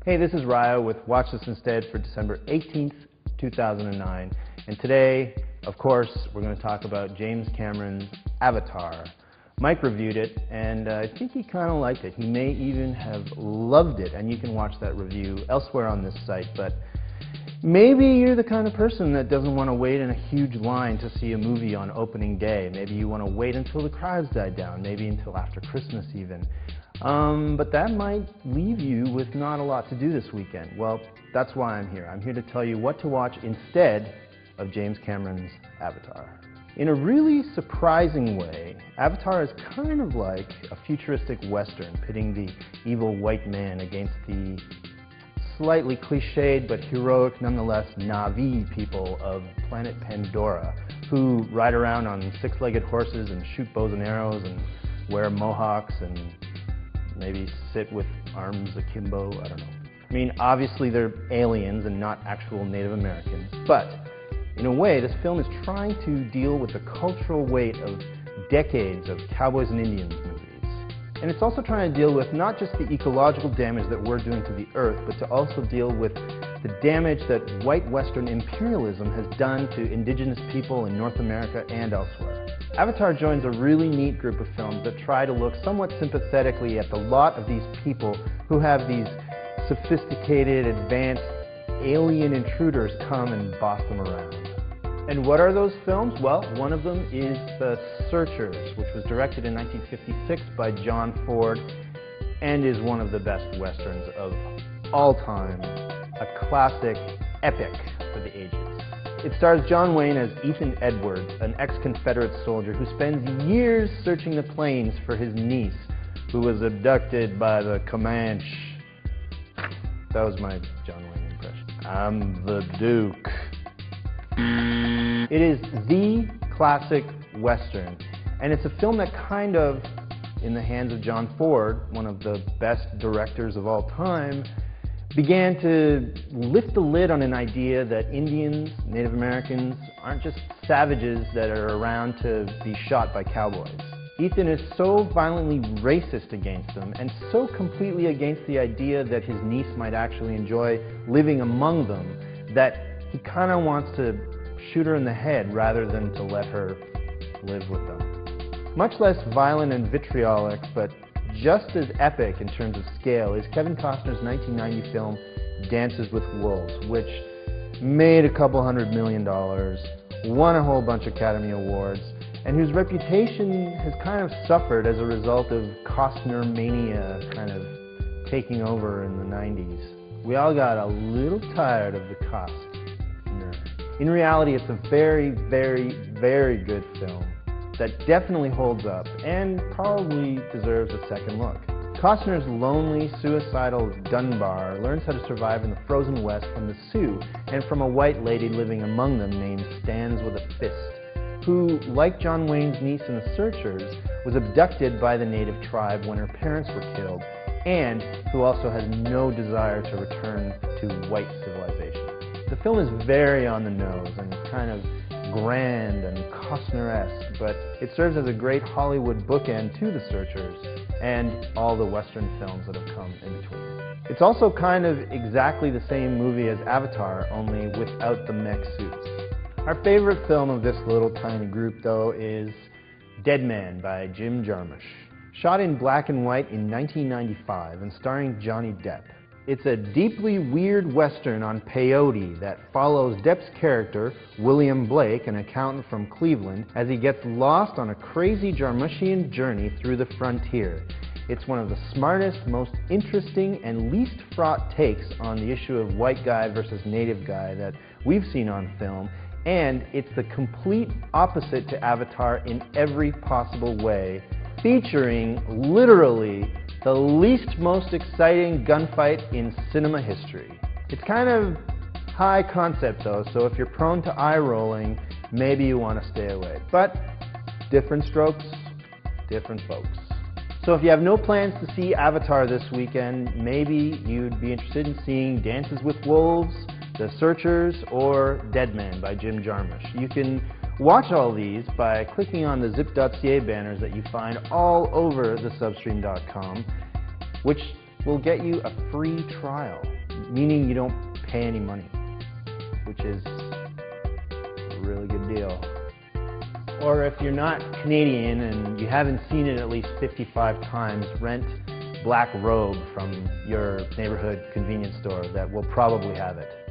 Hey, this is Rajo with Watch This Instead for December 18th, 2009. And today, of course, we're going to talk about James Cameron's Avatar. Mike reviewed it, and I think he kind of liked it. He may even have loved it, and you can watch that review elsewhere on this site. But maybe you're the kind of person that doesn't want to wait in a huge line to see a movie on opening day. Maybe you want to wait until the crowds die down, maybe until after Christmas even. But that might leave you with not a lot to do this weekend. Well, that's why I'm here. I'm here to tell you what to watch instead of James Cameron's Avatar. In a really surprising way, Avatar is kind of like a futuristic Western, pitting the evil white man against the slightly cliched but heroic, nonetheless, Na'vi people of planet Pandora, who ride around on six-legged horses and shoot bows and arrows and wear mohawks and maybe sit with arms akimbo, I don't know. I mean, obviously they're aliens and not actual Native Americans, but in a way, this film is trying to deal with the cultural weight of decades of cowboys and Indians movies. And it's also trying to deal with not just the ecological damage that we're doing to the earth, but to also deal with the damage that white Western imperialism has done to indigenous people in North America and elsewhere. Avatar joins a really neat group of films that try to look somewhat sympathetically at the lot of these people who have these sophisticated, advanced, alien intruders come and boss them around. And what are those films? Well, one of them is The Searchers, which was directed in 1956 by John Ford and is one of the best westerns of all time. A classic epic for the ages. It stars John Wayne as Ethan Edwards, an ex-Confederate soldier who spends years searching the plains for his niece, who was abducted by the Comanche. That was my John Wayne impression. I'm the Duke. It is the classic Western, and it's a film that kind of, in the hands of John Ford, one of the best directors of all time, began to lift the lid on an idea that Indians, Native Americans, aren't just savages that are around to be shot by cowboys. Ethan is so violently racist against them and so completely against the idea that his niece might actually enjoy living among them that he kind of wants to shoot her in the head rather than to let her live with them. Much less violent and vitriolic, but just as epic in terms of scale, is Kevin Costner's 1990 film Dances with Wolves, which made a couple $100 million, won a whole bunch of Academy Awards, and whose reputation has kind of suffered as a result of Costner mania kind of taking over in the 90s. We all got a little tired of the Costner. In reality, it's a very, very, very good film that definitely holds up and probably deserves a second look. Costner's lonely, suicidal Dunbar learns how to survive in the frozen West from the Sioux and from a white lady living among them named Stands with a Fist, who, like John Wayne's niece in The Searchers, was abducted by the native tribe when her parents were killed, and who also has no desire to return to white civilization. The film is very on the nose and it's kind of grand and Costner-esque, but it serves as a great Hollywood bookend to The Searchers and all the Western films that have come in between. It's also kind of exactly the same movie as Avatar, only without the mech suits. Our favorite film of this little tiny group, though, is Dead Man by Jim Jarmusch. Shot in black and white in 1995 and starring Johnny Depp. It's a deeply weird Western on peyote that follows Depp's character, William Blake, an accountant from Cleveland, as he gets lost on a crazy Jarmuschian journey through the frontier. It's one of the smartest, most interesting, and least fraught takes on the issue of white guy versus native guy that we've seen on film, and it's the complete opposite to Avatar in every possible way, featuring, literally, the least most exciting gunfight in cinema history. It's kind of high concept though, so if you're prone to eye rolling, maybe you want to stay away. But different strokes, different folks. So if you have no plans to see Avatar this weekend, maybe you'd be interested in seeing Dances with Wolves, The Searchers, or Dead Man by Jim Jarmusch. You can watch all these by clicking on the zip.ca banners that you find all over thesubstream.com, which will get you a free trial. meaning you don't pay any money, which is a really good deal. Or if you're not Canadian and you haven't seen it at least 55 times, rent Black Robe from your neighborhood convenience store that will probably have it.